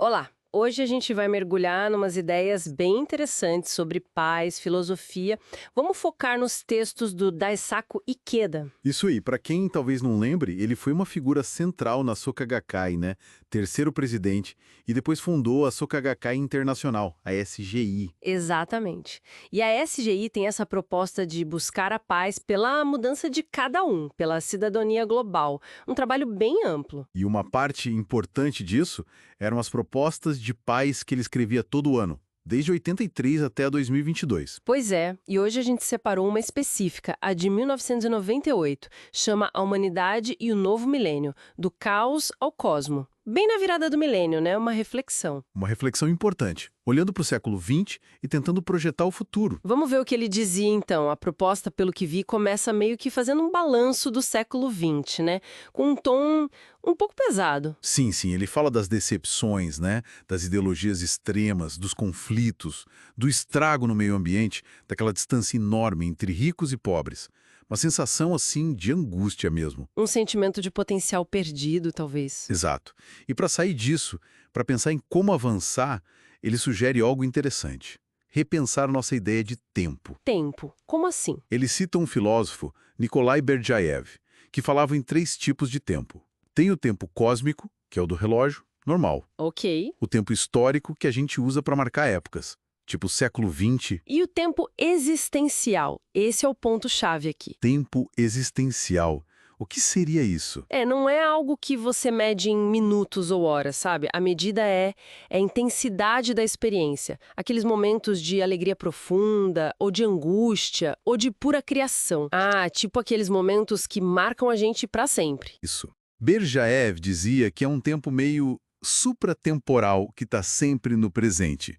Olá! Hoje a gente vai mergulhar numas ideias bem interessantes sobre paz, filosofia. Vamos focar nos textos do Daisaku Ikeda. Isso aí, para quem talvez não lembre, ele foi uma figura central na Soka Gakkai, né? Terceiro presidente, e depois fundou a Soka Gakkai Internacional, a SGI. Exatamente. E a SGI tem essa proposta de buscar a paz pela mudança de cada um, pela cidadania global. Um trabalho bem amplo. E uma parte importante disso eram as propostas de paz que ele escrevia todo ano, desde 83 até 2022. Pois é, e hoje a gente separou uma específica, a de 1998, chama A Humanidade e o Novo Milênio, do caos ao cosmo. Bem na virada do milênio, né? Uma reflexão. Uma reflexão importante, olhando para o século XX e tentando projetar o futuro. Vamos ver o que ele dizia, então. A proposta, pelo que vi, começa meio que fazendo um balanço do século XX, né? Com um tom um pouco pesado. Sim, sim, ele fala das decepções, né? Das ideologias extremas, dos conflitos, do estrago no meio ambiente, daquela distância enorme entre ricos e pobres. Uma sensação, assim, de angústia mesmo. Um sentimento de potencial perdido, talvez. Exato. E para sair disso, para pensar em como avançar, ele sugere algo interessante. Repensar nossa ideia de tempo. Tempo. Como assim? Ele cita um filósofo, Nikolai Berdyaev, que falava em 3 tipos de tempo. Tem o tempo cósmico, que é o do relógio, normal. Ok. O tempo histórico, que a gente usa para marcar épocas, tipo século XX. E o tempo existencial? Esse é o ponto-chave aqui. Tempo existencial. O que seria isso? Não é algo que você mede em minutos ou horas, sabe? A medida é a intensidade da experiência. Aqueles momentos de alegria profunda, ou de angústia, ou de pura criação. Ah, tipo aqueles momentos que marcam a gente pra sempre. Isso. Berdyaev dizia que é um tempo meio supratemporal que está sempre no presente.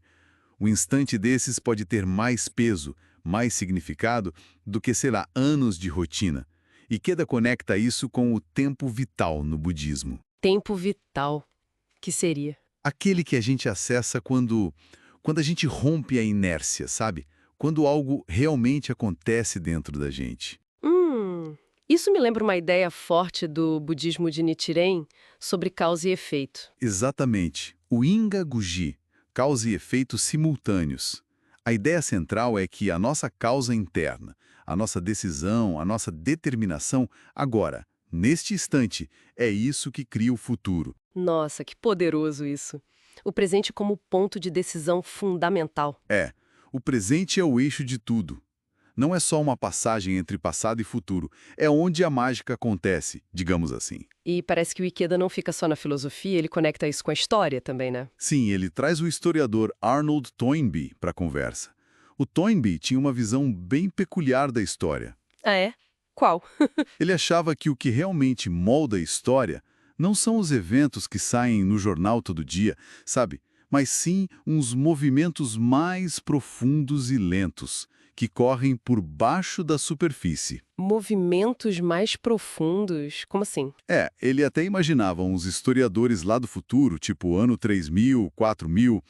Um instante desses pode ter mais peso, mais significado do que, sei lá, anos de rotina. Ikeda conecta isso com o tempo vital no budismo. Tempo vital, que seria? Aquele que a gente acessa quando a gente rompe a inércia, sabe? Quando algo realmente acontece dentro da gente. Isso me lembra uma ideia forte do budismo de Nichiren sobre causa e efeito. Exatamente. O Inga-guji, causa e efeito simultâneos. A ideia central é que a nossa causa interna, a nossa decisão, a nossa determinação, agora, neste instante, é isso que cria o futuro. Nossa, que poderoso isso. O presente como ponto de decisão fundamental. É, o presente é o eixo de tudo. Não é só uma passagem entre passado e futuro, é onde a mágica acontece, digamos assim. E parece que o Ikeda não fica só na filosofia, ele conecta isso com a história também, né? Sim, ele traz o historiador Arnold Toynbee para a conversa. O Toynbee tinha uma visão bem peculiar da história. Ah, é? Qual? Ele achava que o que realmente molda a história não são os eventos que saem no jornal todo dia, sabe? Mas sim uns movimentos mais profundos e lentos, que correm por baixo da superfície. Movimentos mais profundos? Como assim? Ele até imaginava uns historiadores lá do futuro, tipo ano 3000, 4000,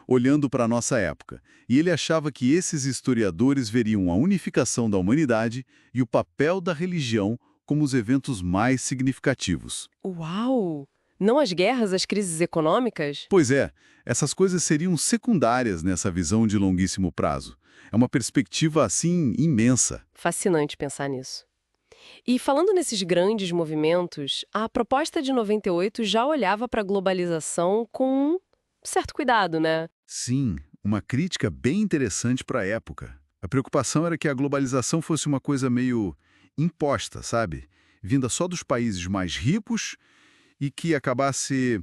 olhando para a nossa época. E ele achava que esses historiadores veriam a unificação da humanidade e o papel da religião como os eventos mais significativos. Uau! Não as guerras, as crises econômicas? Pois é, essas coisas seriam secundárias nessa visão de longuíssimo prazo. É uma perspectiva, assim, imensa. Fascinante pensar nisso. E falando nesses grandes movimentos, a proposta de 98 já olhava para a globalização com um certo cuidado, né? Sim, uma crítica bem interessante para a época. A preocupação era que a globalização fosse uma coisa meio imposta, sabe? Vinda só dos países mais ricos e que acabasse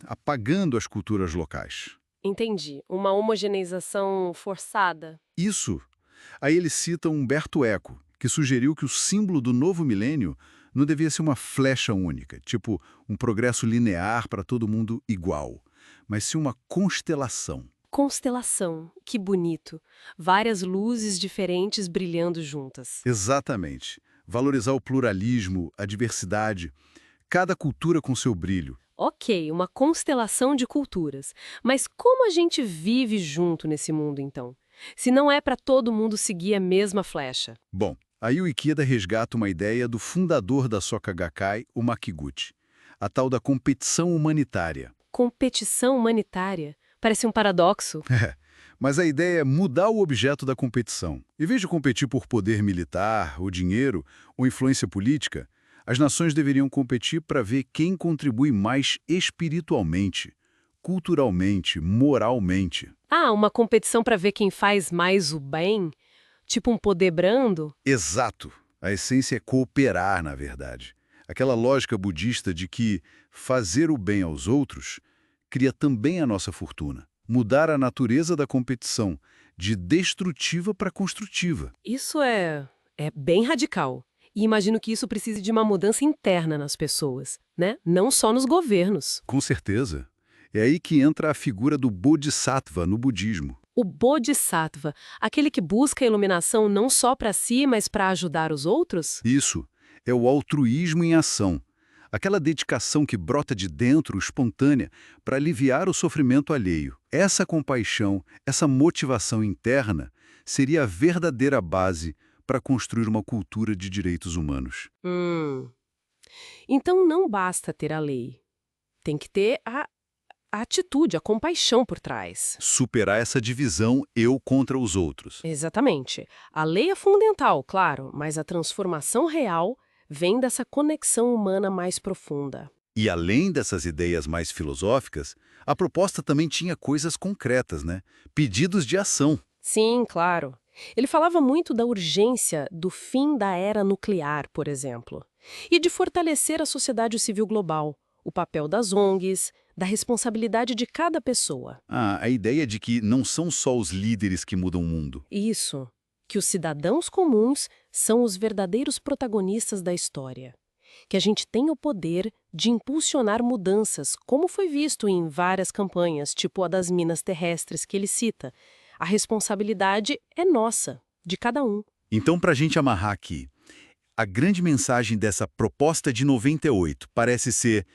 apagando as culturas locais. Entendi. Uma homogeneização forçada. Isso. Aí ele cita Humberto Eco, que sugeriu que o símbolo do novo milênio não devia ser uma flecha única, tipo um progresso linear para todo mundo igual, mas sim uma constelação. Constelação. Que bonito. Várias luzes diferentes brilhando juntas. Exatamente. Valorizar o pluralismo, a diversidade, cada cultura com seu brilho. Ok, uma constelação de culturas. Mas como a gente vive junto nesse mundo, então? Se não é para todo mundo seguir a mesma flecha. Bom, aí o Ikeda resgata uma ideia do fundador da Soka Gakkai, o Makiguchi, a tal da competição humanitária. Competição humanitária. Parece um paradoxo. Mas a ideia é mudar o objeto da competição. Em vez de competir por poder militar, ou dinheiro, ou influência política, as nações deveriam competir para ver quem contribui mais espiritualmente, culturalmente, moralmente. Ah, uma competição para ver quem faz mais o bem? Tipo um poder brando? Exato. A essência é cooperar, na verdade. Aquela lógica budista de que fazer o bem aos outros cria também a nossa fortuna. Mudar a natureza da competição, de destrutiva para construtiva. Isso é bem radical. E imagino que isso precise de uma mudança interna nas pessoas, né? Não só nos governos. Com certeza. É aí que entra a figura do Bodhisattva no budismo. O Bodhisattva, aquele que busca a iluminação não só para si, mas para ajudar os outros? Isso é o altruísmo em ação. Aquela dedicação que brota de dentro, espontânea, para aliviar o sofrimento alheio. Essa compaixão, essa motivação interna, seria a verdadeira base para construir uma cultura de direitos humanos. Então não basta ter a lei. Tem que ter a atitude, a compaixão por trás. Superar essa divisão eu contra os outros. Exatamente. A lei é fundamental, claro, mas a transformação real vem dessa conexão humana mais profunda. E além dessas ideias mais filosóficas, a proposta também tinha coisas concretas, né? Pedidos de ação. Sim, claro. Ele falava muito da urgência do fim da era nuclear, por exemplo, e de fortalecer a sociedade civil global, o papel das ONGs, da responsabilidade de cada pessoa. A ideia de que não são só os líderes que mudam o mundo. Isso, que os cidadãos comuns são os verdadeiros protagonistas da história. Que a gente tem o poder de impulsionar mudanças, como foi visto em várias campanhas, tipo a das minas terrestres que ele cita. A responsabilidade é nossa, de cada um. Então, para a gente amarrar aqui, a grande mensagem dessa proposta de 98 parece ser: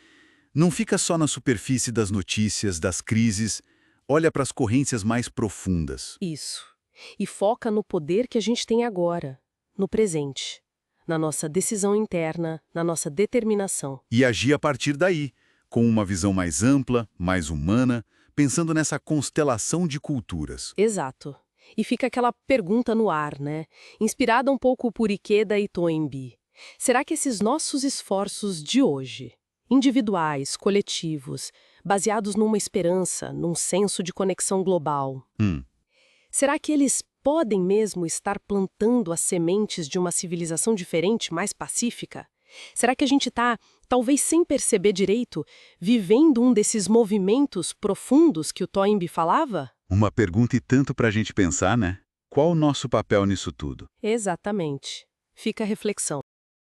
não fica só na superfície das notícias, das crises, olha para as correntes mais profundas. Isso. E foca no poder que a gente tem agora, no presente, na nossa decisão interna, na nossa determinação. E agir a partir daí, com uma visão mais ampla, mais humana, pensando nessa constelação de culturas. Exato. E fica aquela pergunta no ar, né? Inspirada um pouco por Ikeda e Toynbee. Será que esses nossos esforços de hoje, individuais, coletivos, baseados numa esperança, num senso de conexão global, será que eles podem mesmo estar plantando as sementes de uma civilização diferente, mais pacífica? Será que a gente está, talvez sem perceber direito, vivendo um desses movimentos profundos que o Toynbee falava? Uma pergunta e tanto para a gente pensar, né? Qual o nosso papel nisso tudo? Exatamente. Fica a reflexão.